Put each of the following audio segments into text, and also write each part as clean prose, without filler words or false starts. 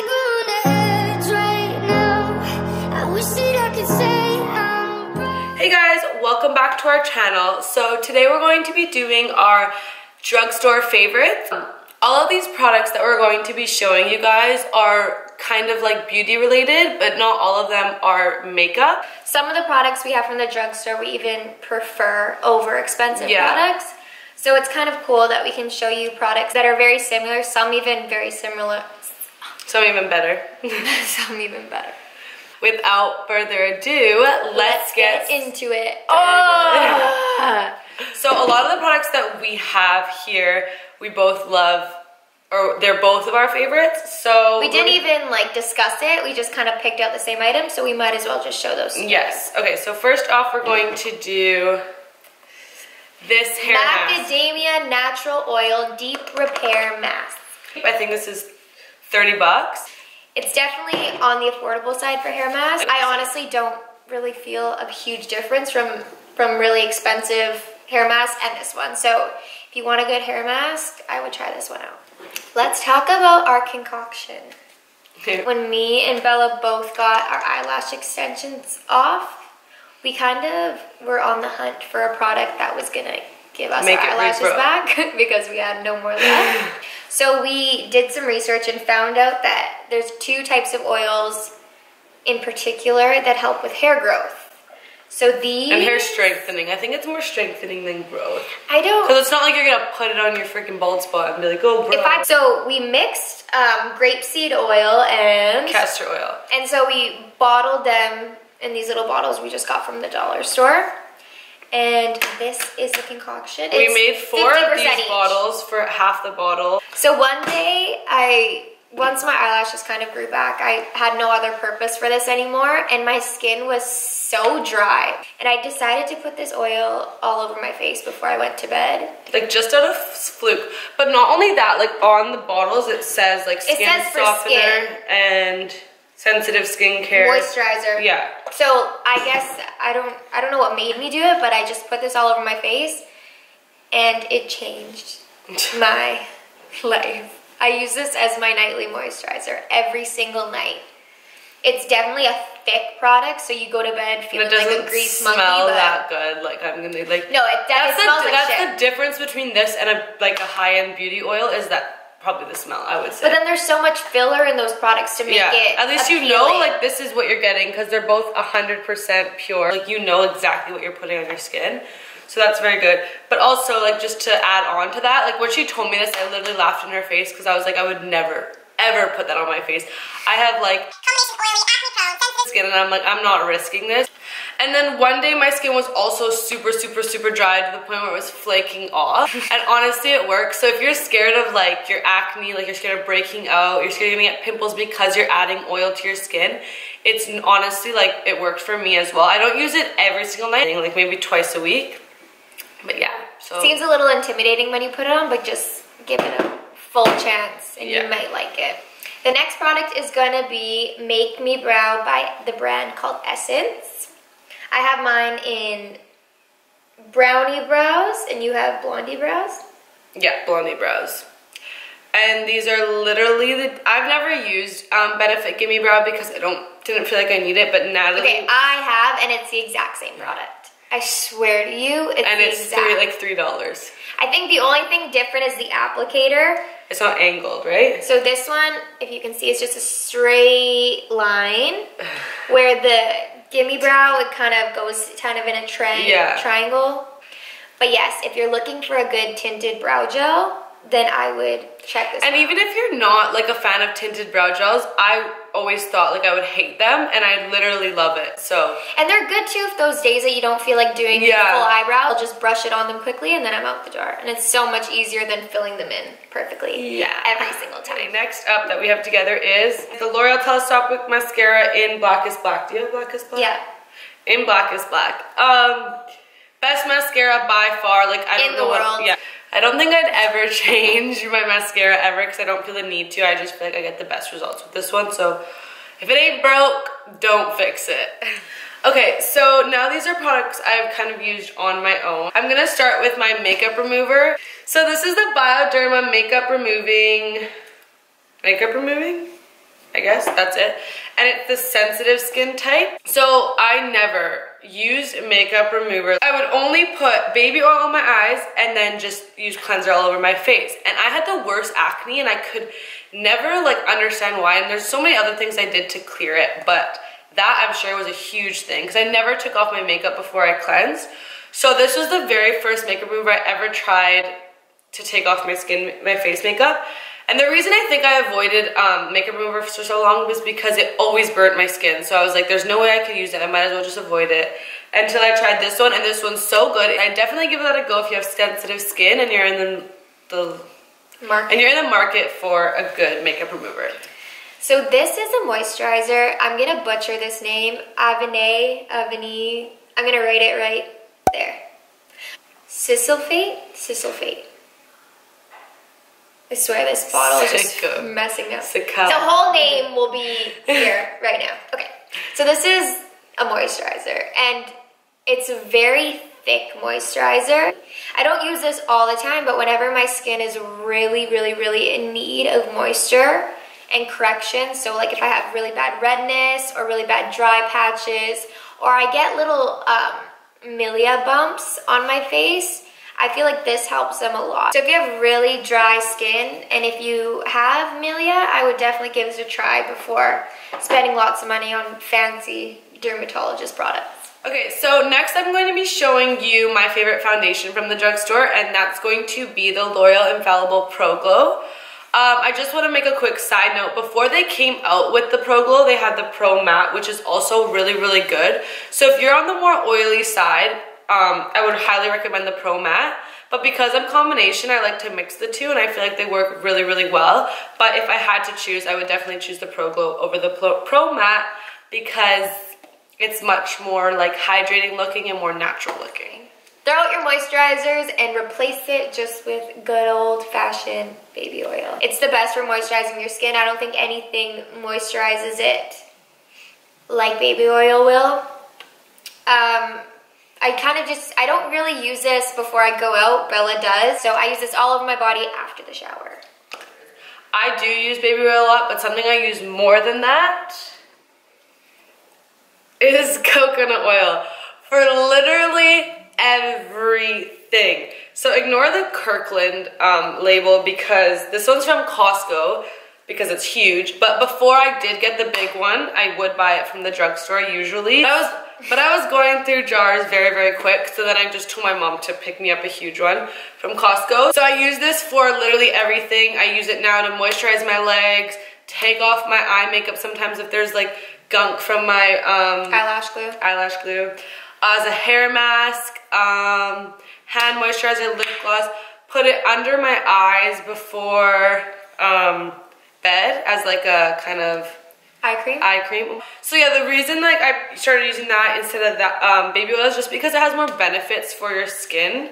like we're on the edge right now. I wish that I could say I'm brave. Hey guys, welcome back to our channel. So today we're going to be doing our drugstore favorites. All of these products that we're going to be showing you guys are kind of like beauty related, but not all of them are makeup. Some of the products we have from the drugstore we even prefer over expensive products. So it's kind of cool that we can show you products that are very similar, some even very similar. Some even better. Some even better. Without further ado, let's get into it. Oh! So a lot of the products that we have here, we both love, or they're both of our favorites. So we didn't even like discuss it. We just kind of picked out the same item, so we might as well just show those. Yes. Okay, so first off, we're going to do this hair mask. Macadamia Natural Oil Deep Repair Mask. I think this is 30 bucks. It's definitely on the affordable side for hair masks. I honestly don't really feel a huge difference from really expensive hair masks and this one. So if you want a good hair mask, I would try this one out. Let's talk about our concoction. When me and Bella both got our eyelash extensions off, we kind of were on the hunt for a product that was gonna give us our eyelashes back because we had no more left. So we did some research and found out that there's two types of oils in particular that help with hair growth. So these... And hair strengthening. I think it's more strengthening than growth. I don't... Because it's not like you're gonna put it on your freaking bald spot and be like, oh bro. So we mixed grapeseed oil and... Castor oil. And so we bottled them in these little bottles we just got from the dollar store. And this is the concoction. We made 4 of these bottles for half the bottle. So one day, once my eyelashes kind of grew back, I had no other purpose for this anymore, and my skin was so dry. And I decided to put this oil all over my face before I went to bed. Like just out of fluke. But not only that, like on the bottles it says like skin softener and sensitive skincare. Moisturizer. Yeah. So I guess I don't know what made me do it, but I just put this all over my face and it changed my life. I use this as my nightly moisturizer every single night. It's definitely a thick product, so you go to bed feeling like a grease monkey. It doesn't smell that good. Like I'm gonna like. No, it definitely smells like shit. That's the difference between this and a high-end beauty oil is that. Probably the smell, I would say. But then there's so much filler in those products to make it at least appealing. You know, like this is what you're getting because they're both 100% pure. Like you know exactly what you're putting on your skin. So that's very good. But also like just to add on to that, like when she told me this, I literally laughed in her face because I was like, I would never, ever put that on my face. I have like combination oily, acne-prone, skin and I'm like, I'm not risking this. And then one day my skin was also super, super, super dry to the point where it was flaking off. And honestly, it works. So if you're scared of like your acne, like you're scared of breaking out, you're scared of getting pimples because you're adding oil to your skin, it's honestly like, it worked for me as well. I don't use it every single night, like maybe twice a week. But yeah, so. Seems a little intimidating when you put it on, but just give it a full chance and you might like it. The next product is gonna be Make Me Brow by the brand called Essence. I have mine in brownie brows, and you have blondie brows? Yeah, blondie brows. And these are literally I've never used Benefit Gimme Brow because I didn't feel like I need it, but Natalie... Okay, I have, and it's the exact same product. I swear to you, it's and it's like $3. I think the only thing different is the applicator. It's not angled, right? So this one, if you can see, it's just a straight line, where the Gimme Brow, it kind of goes kind of in a triangle. But yes, if you're looking for a good tinted brow gel, then I would check this out. And even if you're not like a fan of tinted brow gels, I always thought like I would hate them, and I literally love it. So. And they're good too if those days that you don't feel like doing full eyebrow. I'll just brush it on them quickly and then I'm out the door. And it's so much easier than filling them in perfectly every single time. Okay, next up that we have together is the L'Oreal Telescopic Mascara in Blackest Black. Do you have Blackest Black? Yeah. In Blackest Black. Best mascara by far. Like I don't know what. Yeah. I don't think I'd ever change my mascara ever because I don't feel the need to. I just feel like I get the best results with this one. So if it ain't broke, don't fix it. Okay, so now these are products I've kind of used on my own. I'm gonna start with my makeup remover. So this is the Bioderma makeup removing I guess that's it. And it's the sensitive skin type. So I never used makeup remover. I would only put baby oil on my eyes and then just use cleanser all over my face. And I had the worst acne and I could never like understand why. And there's so many other things I did to clear it, but that I'm sure was a huge thing because I never took off my makeup before I cleansed. So this was the very first makeup remover I ever tried to take off my face makeup. And the reason I think I avoided makeup remover for so long was because it always burnt my skin. So I was like, there's no way I could use it. I might as well just avoid it. Until I tried this one, and this one's so good. I definitely give that a go if you have sensitive skin and you're in the market for a good makeup remover. So this is a moisturizer. I'm gonna butcher this name. Avène. I'm gonna write it right there. Cicalfate. I swear this bottle is just messing up. The whole name will be here right now. Okay, so this is a moisturizer and it's a very thick moisturizer. I don't use this all the time, but whenever my skin is really in need of moisture and correction, so like if I have really bad redness or really bad dry patches, or I get little milia bumps on my face, I feel like this helps them a lot. So if you have really dry skin and if you have milia, I would definitely give this a try before spending lots of money on fancy dermatologist products. Okay, so next I'm going to be showing you my favorite foundation from the drugstore, and that's going to be the L'Oreal Infallible Pro Glow. I just want to make a quick side note. Before they came out with the Pro Glow, they had the Pro Matte, which is also really good. So if you're on the more oily side, I would highly recommend the Pro Matte, but because I'm combination, I like to mix the two and I feel like they work really well. But if I had to choose, I would definitely choose the Pro Glow over the Pro Matte because it's much more like hydrating looking and more natural looking. Throw out your moisturizers and replace it just with good old-fashioned baby oil. It's the best for moisturizing your skin. I don't think anything moisturizes it like baby oil will. I don't really use this before I go out. Bella does. So I use this all over my body after the shower. I do use baby oil a lot, but something I use more than that is coconut oil for literally everything. So ignore the Kirkland label because this one's from Costco because it's huge. But before I did get the big one, I would buy it from the drugstore usually. But I was going through jars very quick, so then I just told my mom to pick me up a huge one from Costco. So I use this for literally everything. I use it now to moisturize my legs, take off my eye makeup sometimes if there's like gunk from my eyelash glue. As a hair mask, hand moisturizer, lip gloss. Put it under my eyes before bed as like a kind of eye cream. So yeah, the reason like I started using that instead of that baby oil is just because it has more benefits for your skin.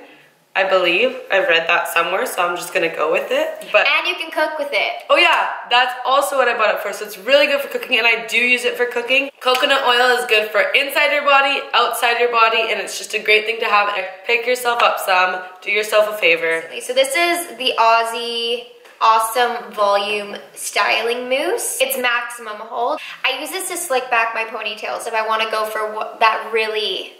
I believe I've read that somewhere, so I'm just gonna go with it. And you can cook with it. Oh yeah, that's also what I bought it for. So it's really good for cooking, and I do use it for cooking. Coconut oil is good for inside your body, outside your body, and it's just a great thing to have. Pick yourself up some, do yourself a favor. So this is the Aussie Awesome Volume Styling Mousse. It's maximum hold. I use this to slick back my ponytails if I want to go for that really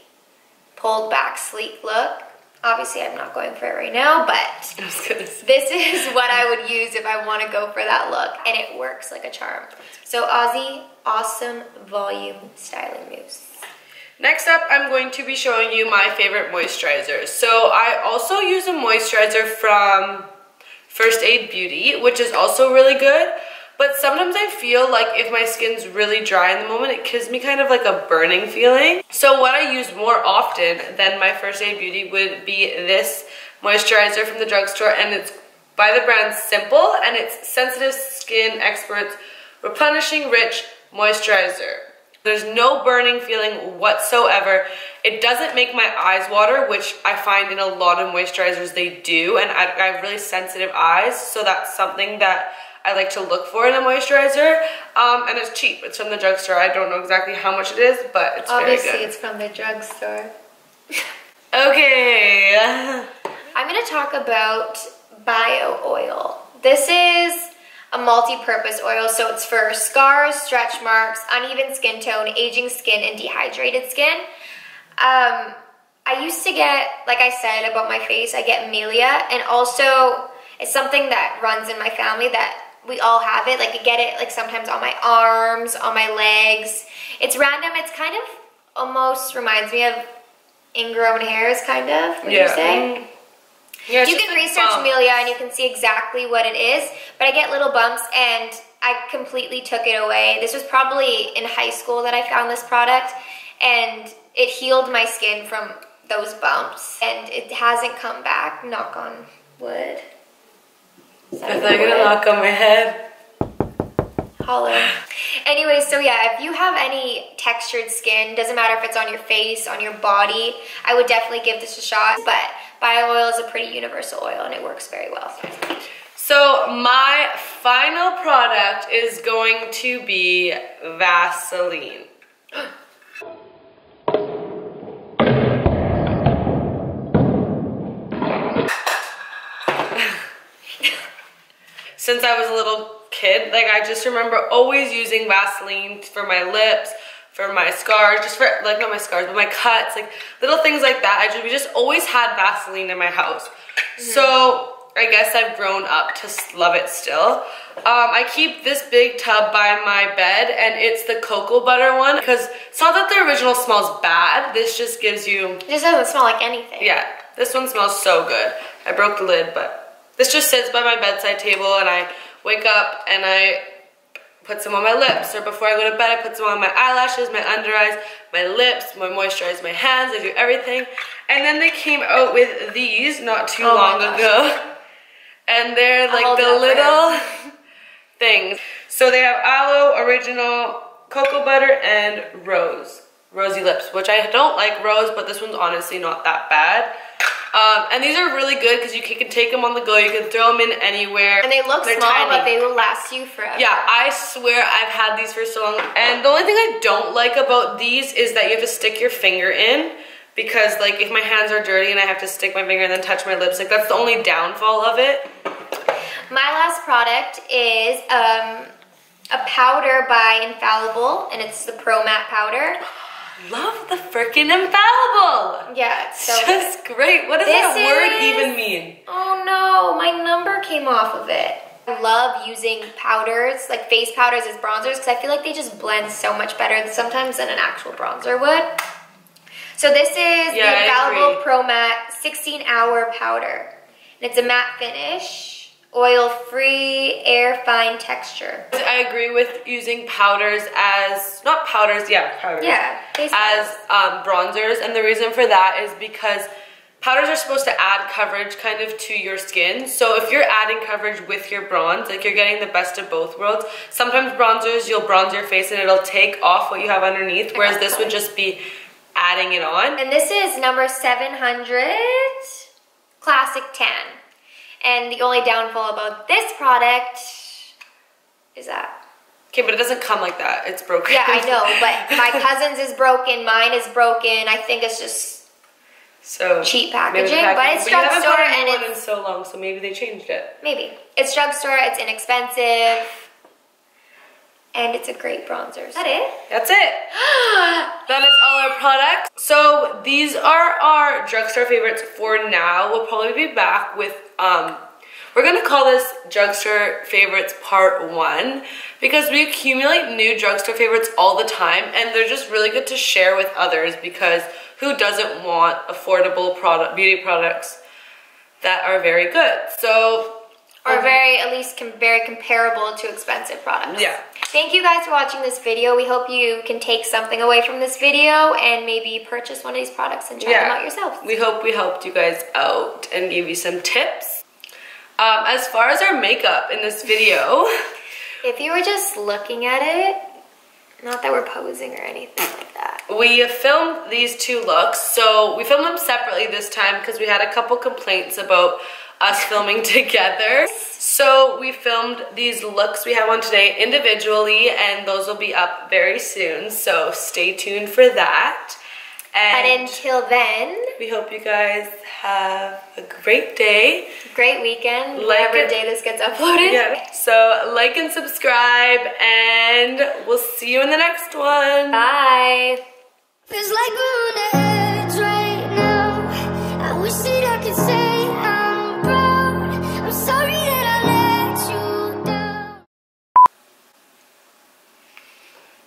pulled back sleek look. Obviously I'm not going for it right now, but this is what I would use if I want to go for that look, and it works like a charm. So Aussie Awesome Volume Styling Mousse. Next up, I'm going to be showing you my favorite moisturizers. So I also use a moisturizer from First Aid Beauty, which is also really good, but sometimes I feel like if my skin's really dry in the moment, it gives me kind of like a burning feeling. So what I use more often than my First Aid Beauty would be this moisturizer from the drugstore, and it's by the brand Simple, and it's Sensitive Skin Experts Replenishing Rich Moisturizer. There's no burning feeling whatsoever. It doesn't make my eyes water, which I find in a lot of moisturizers they do, and I have really sensitive eyes, so that's something that I like to look for in a moisturizer. And it's cheap. It's from the drugstore. I don't know exactly how much it is, but it's very good. Obviously, it's from the drugstore. Okay. I'm going to talk about Bio Oil. This is a multi-purpose oil, so it's for scars, stretch marks, uneven skin tone, aging skin, and dehydrated skin. I used to get, like I said about my face, I get milia, and also it's something that runs in my family that we all have it. Like I get it like sometimes on my arms, on my legs. It's random. It's kind of almost reminds me of ingrown hairs, kind of, would you say? Yeah, you can research milia and you can see exactly what it is, but I get little bumps and I completely took it away. This was probably in high school that I found this product, and it healed my skin from those bumps, and it hasn't come back, knock on wood. I thought you were gonna knock on my head. Hollow. Anyway, so yeah, if you have any textured skin, doesn't matter if it's on your face, on your body, I would definitely give this a shot, but bio oil is a pretty universal oil and it works very well. So my final product is going to be Vaseline. Since I was a little kid, like I just remember always using Vaseline for my lips, for my scars, just for, like not my scars, but my cuts, like little things like that. We just always had Vaseline in my house. So I guess I've grown up to love it still. I keep this big tub by my bed, and it's the cocoa butter one, because it's not that the original smells bad. This just gives you... It just doesn't smell like anything. Yeah, this one smells so good. I broke the lid, but this just sits by my bedside table, and I wake up and I put some on my lips, or before I go to bed I put some on my eyelashes, my under eyes, my lips, my moisturize my hands, I do everything. And then they came out with these not too long ago, and they're like the little things. So they have aloe, original, cocoa butter, and rosy lips, which I don't like rose, but this one's honestly not that bad. And these are really good because you can take them on the go, you can throw them in anywhere. And they look small, but they will last you forever. Yeah, I swear I've had these for so long. And the only thing I don't like about these is that you have to stick your finger in, because like if my hands are dirty and I have to stick my finger and then touch my lips, like that's the only downfall of it. My last product is a powder by Infallible, and it's the Pro Matte powder. Love the freaking Infallible. Yeah, it's so just great. What does that word even mean? Oh no, my number came off of it. I love using powders, like face powders as bronzers, because I feel like they just blend so much better sometimes than an actual bronzer would. So this is the Infallible Pro Matte 16-hour powder. And it's a matte finish. Oil-free, air-fine texture. I agree with using powders as, not powders, powders. Yeah, as bronzers, and the reason for that is because powders are supposed to add coverage kind of to your skin. So if you're adding coverage with your bronze, like you're getting the best of both worlds. Sometimes bronzers, you'll bronze your face and it'll take off what you have underneath, whereas this would just be adding it on. And this is number 700, Classic Tan. And the only downfall about this product is that. Okay, but it doesn't come like that. It's broken. Yeah, I know, but my cousin's is broken, mine is broken. I think it's just so cheap packaging, but it's drugstore and it's in so long, so maybe they changed it. Maybe. It's drugstore, it's inexpensive, and it's a great bronzer. Is that it? That's it. That is all our products. So these are our drugstore favorites for now. We'll probably be back with we're gonna call this drugstore favorites part 1, because we accumulate new drugstore favorites all the time, and they're just really good to share with others, because who doesn't want affordable beauty products that are very good? So, or at least very comparable to expensive products. Yeah. Thank you guys for watching this video. We hope you can take something away from this video and maybe purchase one of these products and try them out yourselves. We hope we helped you guys out and gave you some tips. As far as our makeup in this video, if you were just looking at it, not that we're posing or anything like that. We filmed these 2 looks, so we filmed them separately this time because we had a couple complaints about us filming together. So we filmed these looks we have on today individually, and those will be up very soon, so stay tuned for that. And until then, we hope you guys have a great day. Great weekend, whatever day this gets uploaded. Yeah. So like and subscribe, and we'll see you in the next one. Bye. Feels like we're on the edge right now. I wish that I could say I'm proud. I'm sorry that I let you down.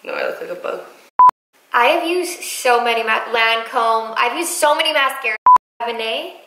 No, I look like a bug. I have used so many Lancome. I've used so many mascaras. Avène.